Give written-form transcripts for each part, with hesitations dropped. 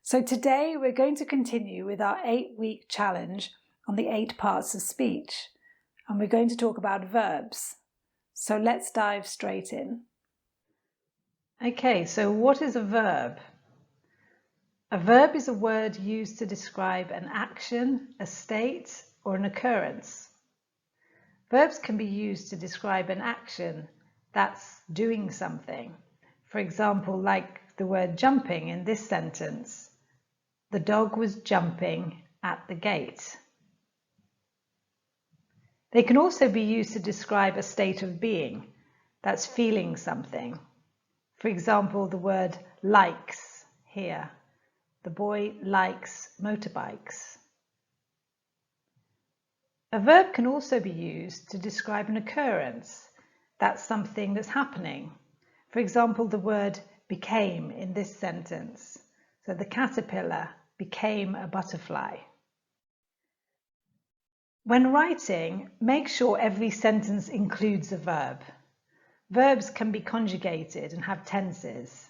So today we're going to continue with our 8-week challenge on the 8 parts of speech, and we're going to talk about verbs. So let's dive straight in. Okay, so what is a verb? A verb is a word used to describe an action, a state, or an occurrence. Verbs can be used to describe an action that's doing something. For example, like the word jumping in this sentence. The dog was jumping at the gate. They can also be used to describe a state of being, that's feeling something. For example, the word likes here. The boy likes motorbikes. A verb can also be used to describe an occurrence, that's something that's happening. For example, the word became in this sentence. So the caterpillar became a butterfly. When writing, make sure every sentence includes a verb. Verbs can be conjugated and have tenses.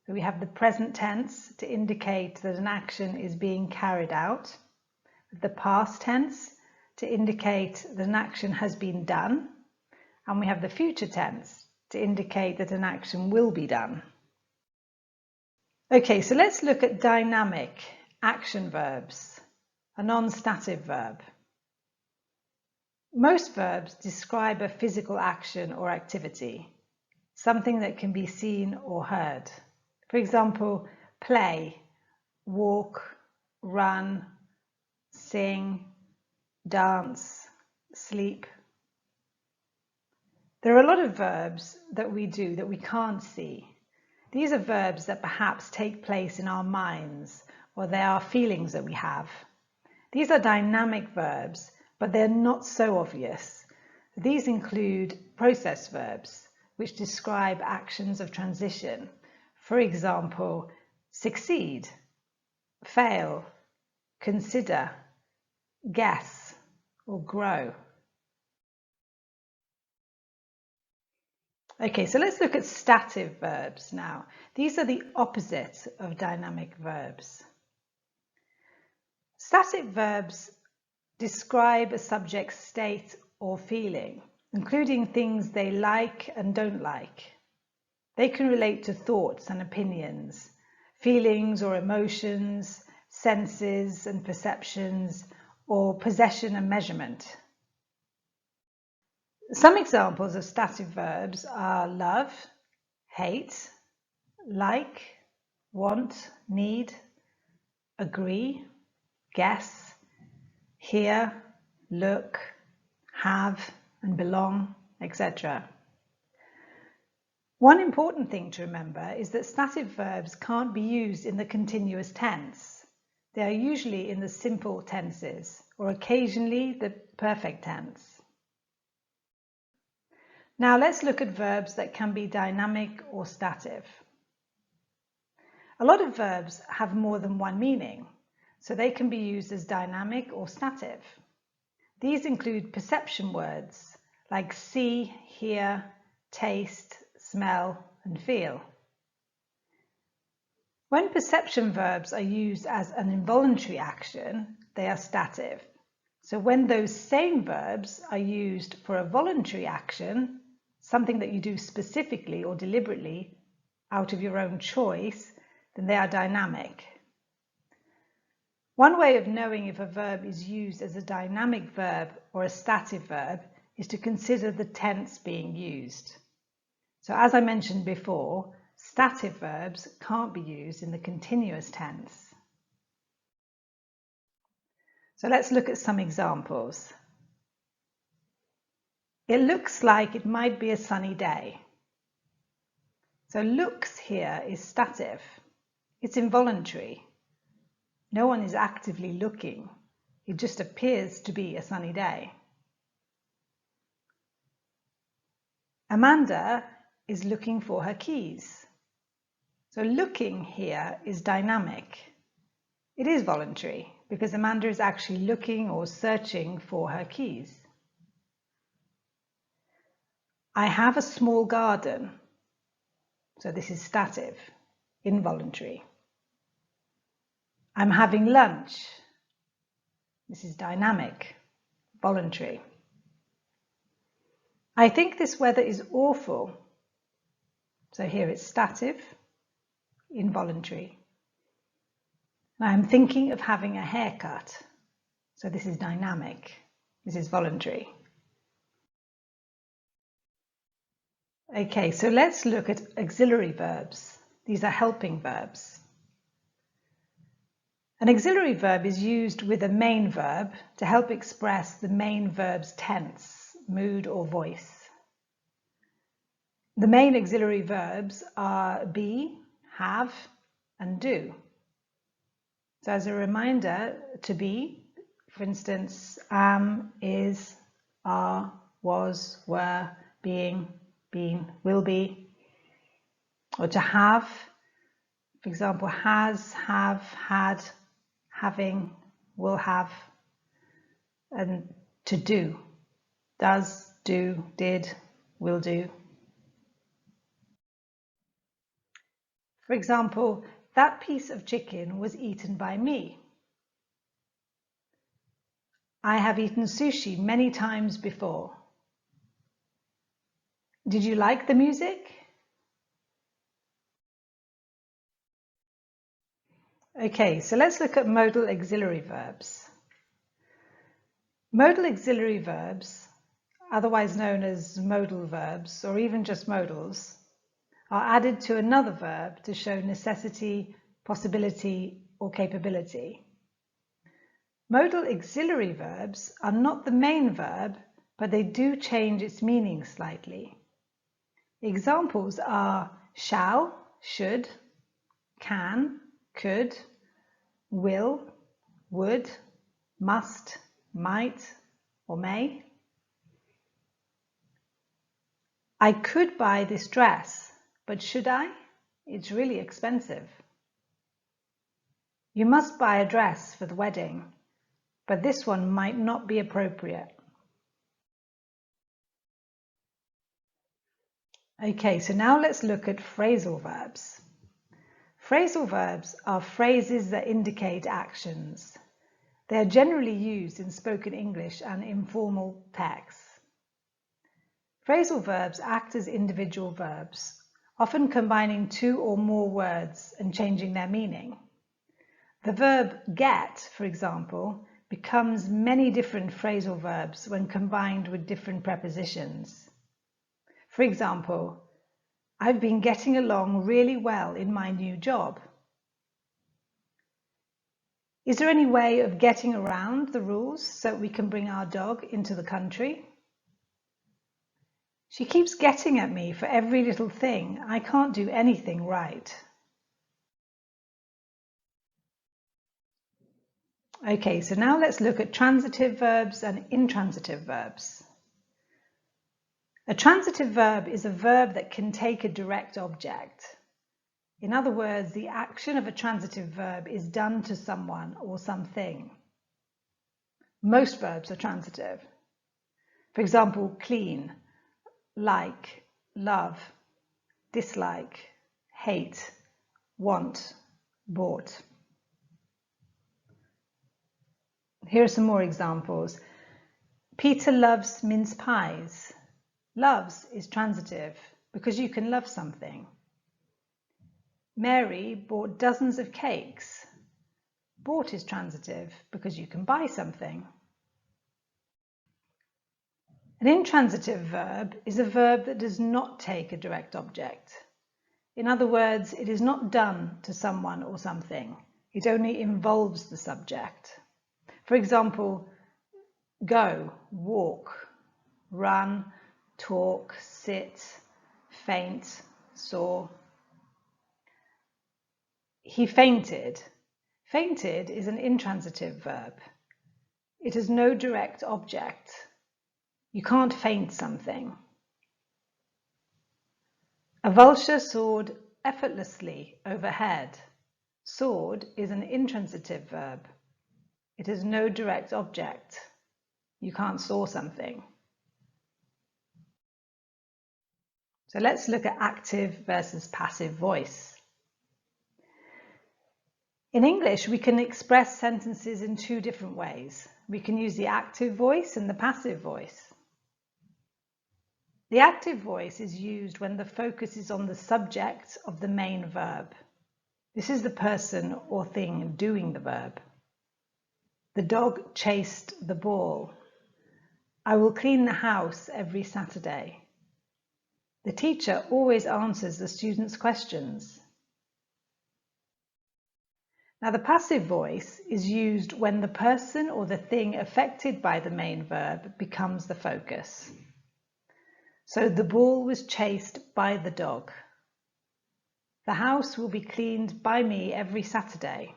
So we have the present tense to indicate that an action is being carried out, the past tense to indicate that an action has been done, and we have the future tense to indicate that an action will be done. Okay, so let's look at dynamic action verbs, a non-stative verb. Most verbs describe a physical action or activity, something that can be seen or heard. For example, play, walk, run, sing, dance, sleep. There are a lot of verbs that we do that we can't see. These are verbs that perhaps take place in our minds, or they are feelings that we have. These are dynamic verbs, but they're not so obvious. These include process verbs, which describe actions of transition. For example, succeed, fail, consider, guess, or grow. Okay, so let's look at stative verbs now. These are the opposite of dynamic verbs. Static verbs describe a subject's state or feeling, including things they like and don't like. They can relate to thoughts and opinions, feelings or emotions, senses and perceptions, or possession and measurement. Some examples of stative verbs are love, hate, like, want, need, agree, guess, hear, look, have, and belong, etc. One important thing to remember is that stative verbs can't be used in the continuous tense. They are usually in the simple tenses, or occasionally the perfect tense. Now let's look at verbs that can be dynamic or stative. A lot of verbs have more than one meaning, so they can be used as dynamic or stative. These include perception words like see, hear, taste, smell, and feel. When perception verbs are used as an involuntary action, they are stative. So when those same verbs are used for a voluntary action, something that you do specifically or deliberately out of your own choice, then they are dynamic. One way of knowing if a verb is used as a dynamic verb or a stative verb is to consider the tense being used. So as I mentioned before, stative verbs can't be used in the continuous tense. So let's look at some examples. It looks like it might be a sunny day. So looks here is stative. It's involuntary. No one is actively looking. It just appears to be a sunny day. Amanda is looking for her keys. So looking here is dynamic. It is voluntary because Amanda is actually looking or searching for her keys. I have a small garden. So this is stative, involuntary. I'm having lunch. This is dynamic, voluntary. I think this weather is awful. So here it's stative, involuntary. I'm thinking of having a haircut. So this is dynamic. This is voluntary. Okay, so let's look at auxiliary verbs. These are helping verbs. An auxiliary verb is used with a main verb to help express the main verb's tense, mood, or voice. The main auxiliary verbs are be, have, and do. So as a reminder, to be, for instance, am, is, are, was, were, being, been, will be. Or to have, for example, has, have, had, having, will have. And to do, does, do, did, will do. For example, that piece of chicken was eaten by me. I have eaten sushi many times before. Did you like the music? Okay, so let's look at modal auxiliary verbs. Modal auxiliary verbs, otherwise known as modal verbs or even just modals, are added to another verb to show necessity, possibility, or capability. Modal auxiliary verbs are not the main verb, but they do change its meaning slightly. Examples are shall, should, can, could, will, would, must, might, or may. I could buy this dress, but should I? It's really expensive. You must buy a dress for the wedding, but this one might not be appropriate. Okay, so now let's look at phrasal verbs. Phrasal verbs are phrases that indicate actions. They are generally used in spoken English and informal texts. Phrasal verbs act as individual verbs, often combining two or more words and changing their meaning. The verb get, for example, becomes many different phrasal verbs when combined with different prepositions. For example, I've been getting along really well in my new job. Is there any way of getting around the rules so we can bring our dog into the country? She keeps getting at me for every little thing. I can't do anything right. Okay, so now let's look at transitive verbs and intransitive verbs. A transitive verb is a verb that can take a direct object. In other words, the action of a transitive verb is done to someone or something. Most verbs are transitive. For example, clean, like, love, dislike, hate, want, bought. Here are some more examples. Peter loves mince pies. Loves is transitive because you can love something. Mary bought dozens of cakes. Bought is transitive because you can buy something. An intransitive verb is a verb that does not take a direct object. In other words, it is not done to someone or something. It only involves the subject. For example, go, walk, run, talk, sit, faint, saw. He fainted. Fainted is an intransitive verb. It has no direct object. You can't faint something. A vulture soared effortlessly overhead. Soared is an intransitive verb. It has no direct object. You can't soar something. So let's look at active versus passive voice. In English, we can express sentences in two different ways. We can use the active voice and the passive voice. The active voice is used when the focus is on the subject of the main verb. This is the person or thing doing the verb. The dog chased the ball. I will clean the house every Saturday. The teacher always answers the students' questions. Now, the passive voice is used when the person or the thing affected by the main verb becomes the focus. So, the ball was chased by the dog. The house will be cleaned by me every Saturday.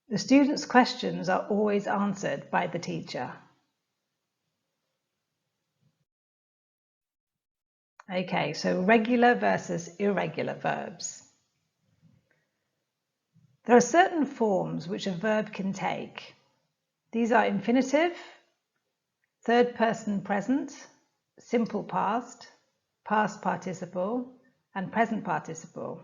The students' questions are always answered by the teacher. Okay, so regular versus irregular verbs. There are certain forms which a verb can take. These are infinitive, third person present, simple past, past participle, and present participle.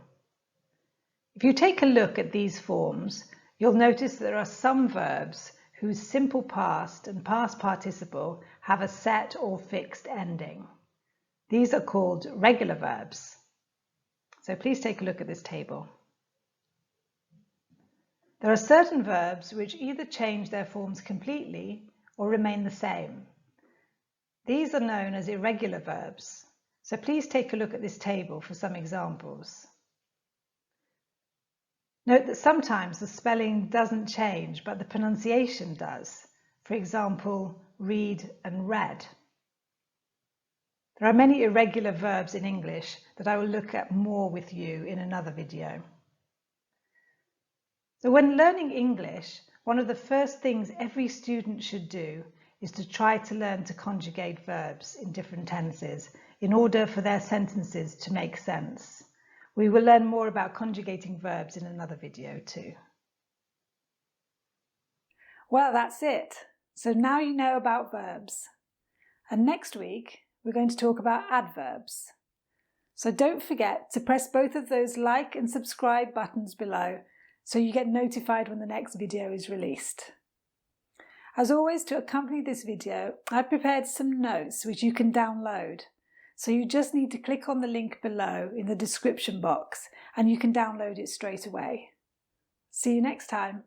If you take a look at these forms, you'll notice there are some verbs whose simple past and past participle have a set or fixed ending. These are called regular verbs. So please take a look at this table. There are certain verbs which either change their forms completely or remain the same. These are known as irregular verbs. So please take a look at this table for some examples. Note that sometimes the spelling doesn't change, but the pronunciation does. For example, read and read. There are many irregular verbs in English that I will look at more with you in another video. So when learning English, one of the first things every student should do is to try to learn to conjugate verbs in different tenses in order for their sentences to make sense. We will learn more about conjugating verbs in another video too. Well, that's it. So now you know about verbs. And next week, we're going to talk about adverbs. So don't forget to press both of those like and subscribe buttons below so you get notified when the next video is released. As always, to accompany this video, I've prepared some notes which you can download. So you just need to click on the link below in the description box and you can download it straight away. See you next time.